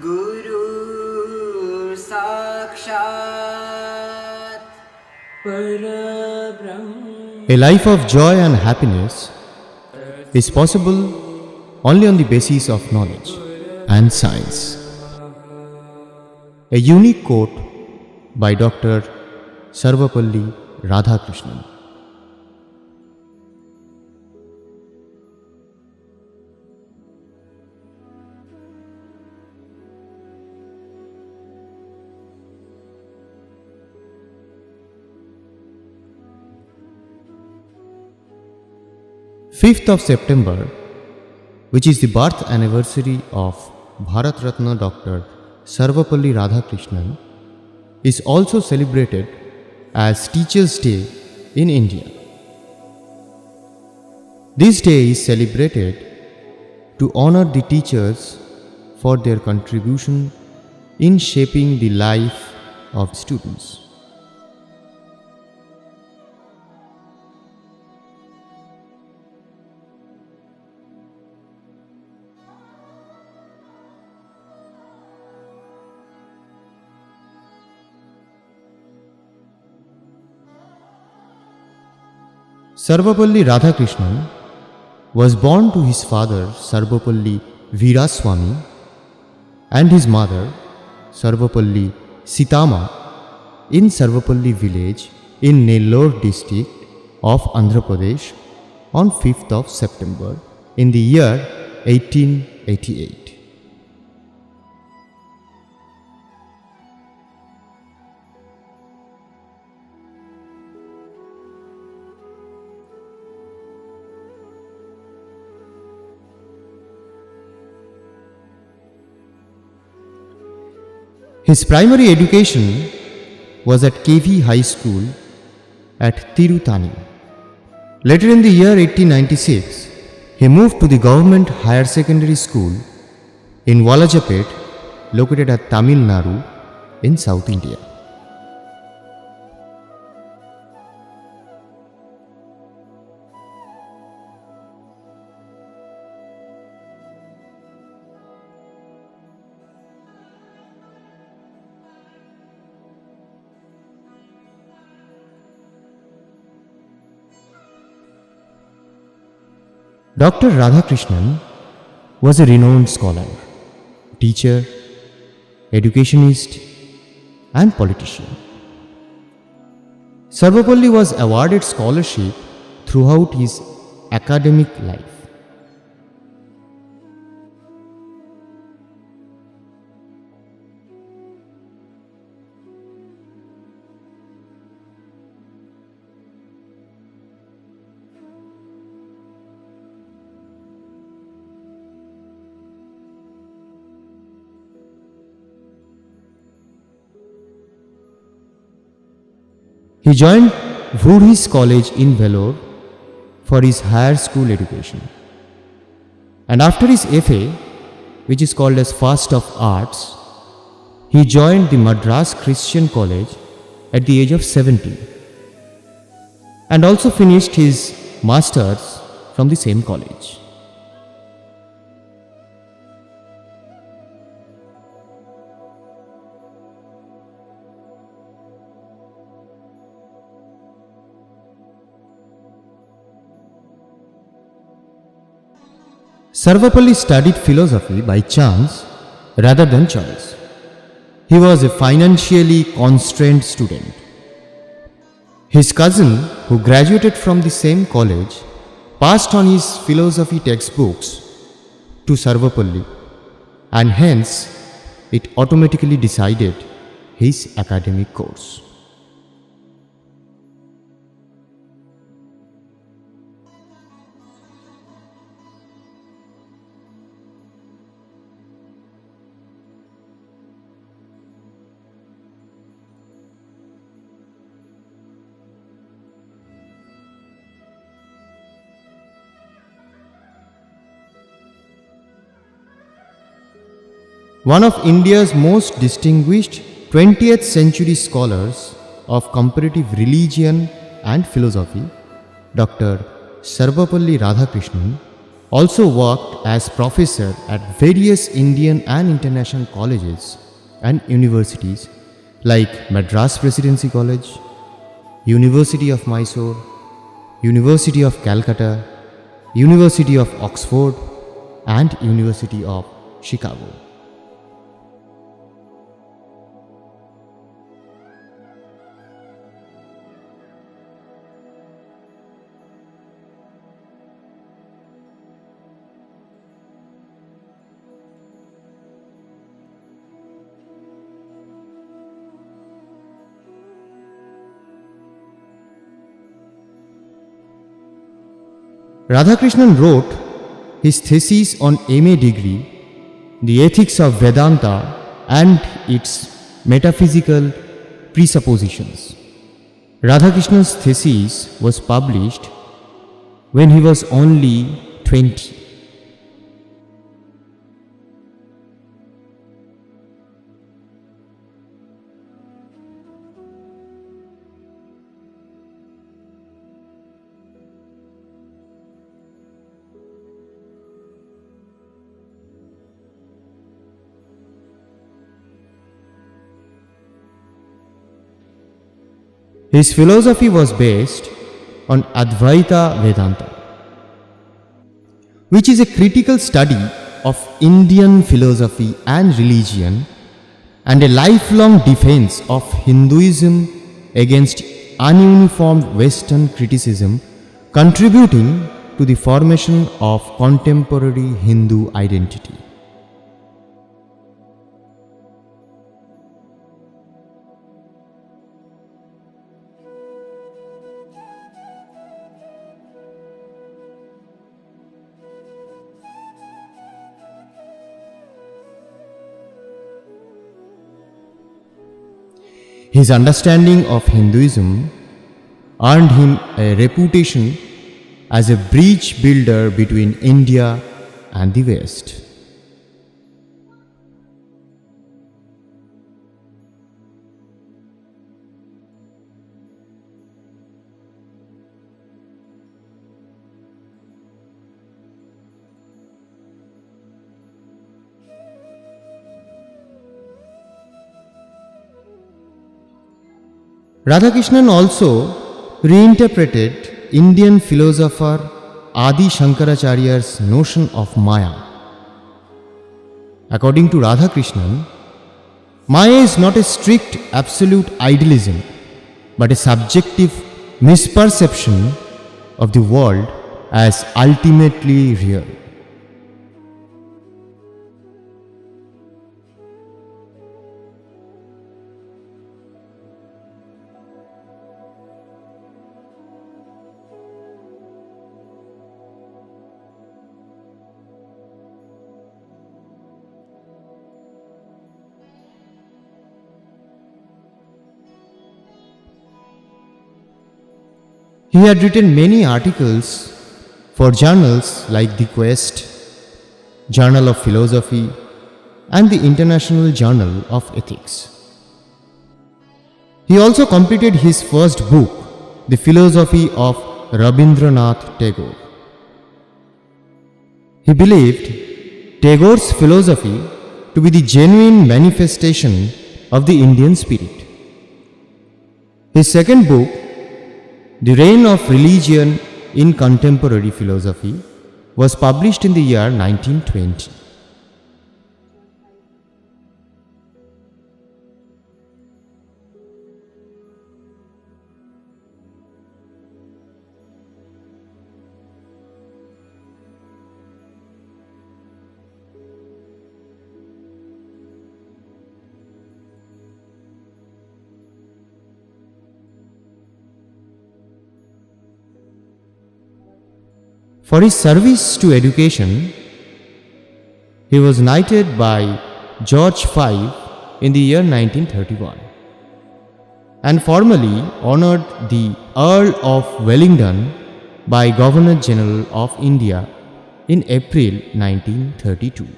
गुरु साक्षात् परब्रह्म. A life of joy and happiness is possible only on the basis of knowledge and science. A unique quote by Dr. Sarvapalli Radhakrishnan. Fifth of September, which is the birth anniversary of Bharat Ratna Dr. Sarvapalli Radhakrishnan, is also celebrated as Teachers' Day in India. This day is celebrated to honor the teachers for their contribution in shaping the life of students. Sarvapalli Radhakrishnan was born to his father Sarvapalli Veeraswamy and his mother Sarvapalli Sitama in Sarvapalli village in Nellore district of Andhra Pradesh on 5th of September in the year 1888. His primary education was at KV High School at Tirutani. Later in the year 1896, he moved to the government higher secondary school in Walajapet, located at Tamil Nadu in South India. Dr. Radhakrishnan was a renowned scholar, teacher, educationist, and politician. Sarvapalli was awarded scholarship throughout his academic life. He joined Voorhees College in Vellore for his higher school education. And after his FA, which is called as First of Arts, he joined the Madras Christian College at the age of 17 and also finished his masters from the same college. Sarvapalli studied philosophy by chance rather than choice. He was a financially constrained student. His cousin, who graduated from the same college, passed on his philosophy textbooks to Sarvapalli, and hence it automatically decided his academic course. One of India's most distinguished 20th century scholars of comparative religion and philosophy, Dr. Sarvapalli Radhakrishnan, also worked as professor at various Indian and international colleges and universities like Madras Presidency College, University of Mysore, University of Calcutta, University of Oxford, and University of Chicago. Radhakrishnan wrote his thesis on MA degree, The Ethics of Vedanta and its Metaphysical Presuppositions. Radhakrishnan's thesis was published when he was only 20. His philosophy was based on Advaita Vedanta, which is a critical study of Indian philosophy and religion and a lifelong defense of Hinduism against ununiform Western criticism, contributing to the formation of contemporary Hindu identity. His understanding of Hinduism earned him a reputation as a bridge builder between India and the West. Radhakrishnan also reinterpreted Indian philosopher Adi Shankaracharya's notion of Maya. According to Radhakrishnan, Maya is not a strict absolute idealism, but a subjective misperception of the world as ultimately real. He had written many articles for journals like The Quest, Journal of Philosophy, and the International Journal of Ethics. He also completed his first book, The Philosophy of Rabindranath Tagore. He believed Tagore's philosophy to be the genuine manifestation of the Indian spirit. His second book, The Reign of Religion in Contemporary Philosophy, was published in the year 1920. For his service to education, he was knighted by George V in the year 1931 and formally honored the Earl of Wellington by Governor General of India in April 1932.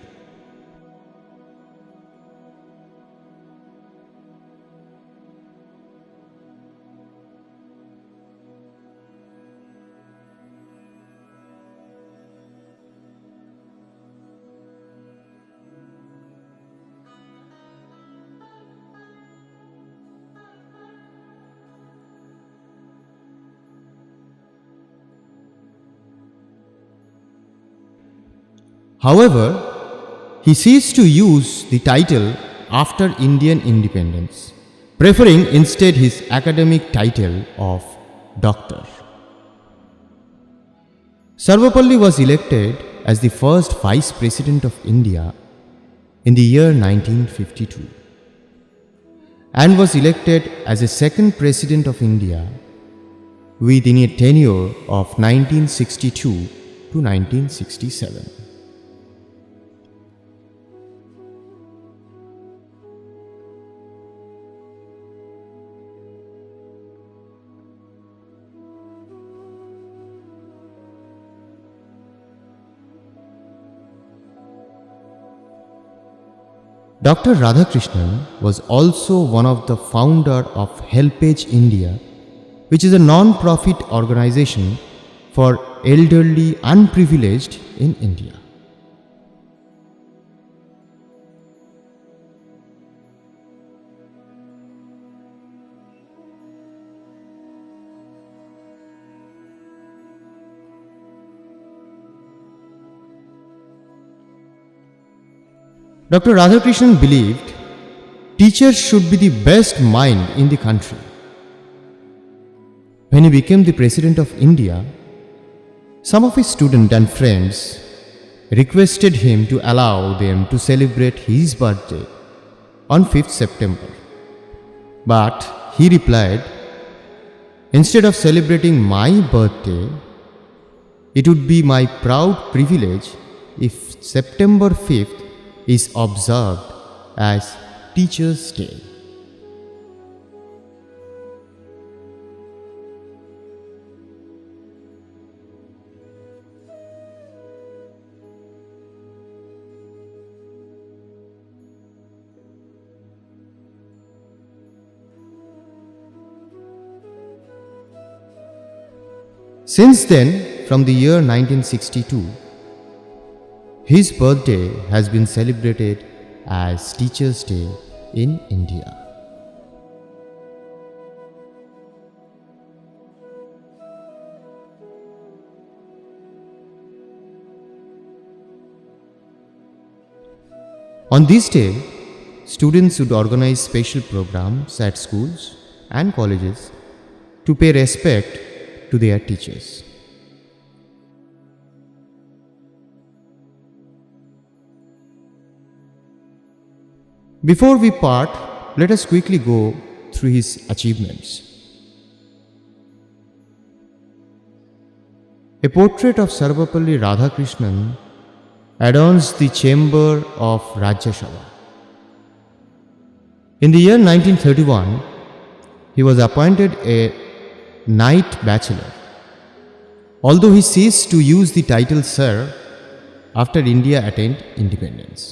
However, he ceased to use the title after Indian independence, preferring instead his academic title of doctor. Sarvapalli was elected as the first Vice President of India in the year 1952 and was elected as a second President of India within a tenure of 1962 to 1967. Dr. Radhakrishnan was also one of the founder of HelpAge India, which is a non-profit organization for elderly unprivileged in India. Dr. Radhakrishnan believed teachers should be the best mind in the country. When he became the President of India, some of his students and friends requested him to allow them to celebrate his birthday on 5th September. But he replied, "Instead of celebrating my birthday, it would be my proud privilege if September 5th is observed as Teachers' Day." Since then, from the year 1962, his birthday has been celebrated as Teachers' Day in India. On this day, students would organize special programs at schools and colleges to pay respect to their teachers. Before we part, let us quickly go through his achievements. A portrait of Sarvapalli Radhakrishnan adorns the chamber of Rajya Sabha. In the year 1931, he was appointed a Knight Bachelor, although he ceased to use the title Sir after India attained independence.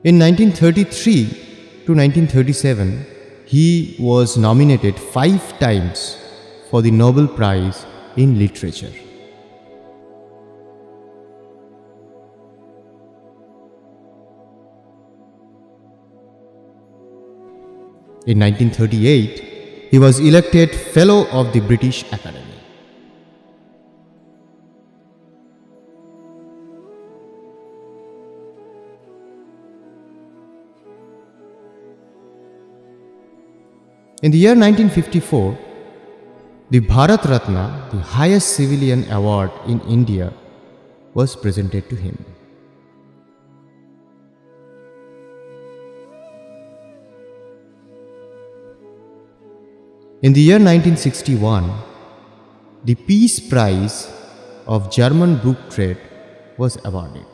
In 1933 to 1937, he was nominated 5 times for the Nobel Prize in Literature. In 1938, he was elected Fellow of the British Academy. In the year 1954, the Bharat Ratna, the highest civilian award in India, was presented to him. In the year 1961, the Peace Prize of German Book Trade was awarded.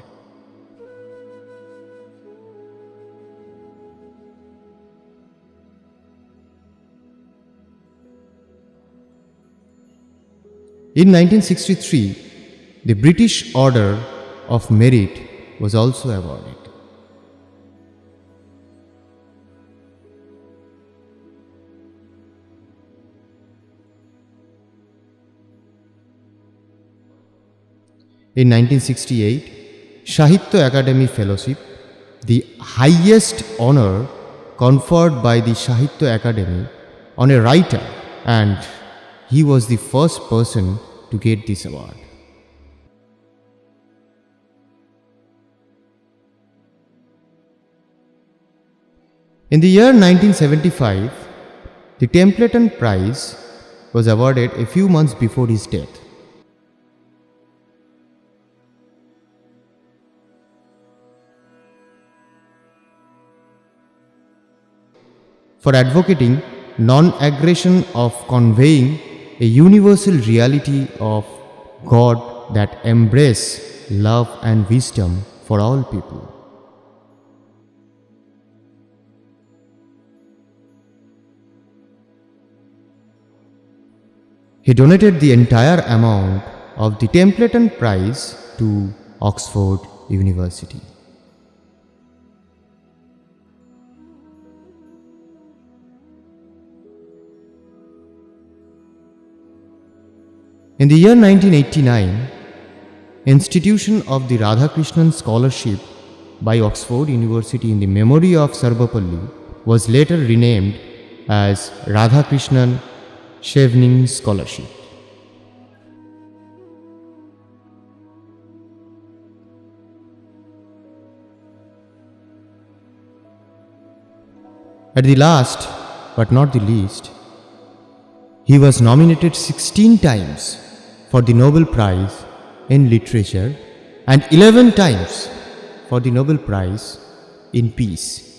In 1963, the British Order of Merit was also awarded. In 1968, Sahitya Academy Fellowship the highest honor conferred by the Sahitya Academy on a writer, and he was the first person to get this award. In the year 1975, the Templeton Prize was awarded a few months before his death. For advocating non-aggression of conveying a universal reality of God that embrace love and wisdom for all people. He donated the entire amount of the Templeton Prize to Oxford University. In the year 1989, institution of the Radhakrishnan Scholarship by Oxford University in the memory of Sarvapalli was later renamed as Radhakrishnan Chevening Scholarship. At the last, but not the least, he was nominated 16 times for the Nobel Prize in Literature and 11 times for the Nobel Prize in Peace.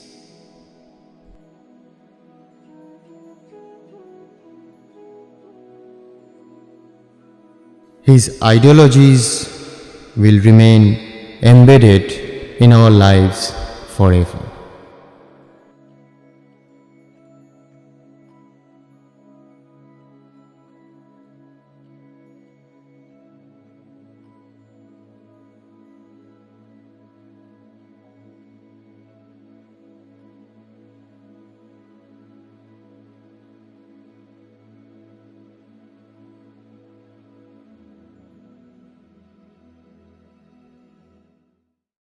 His ideologies will remain embedded in our lives forever.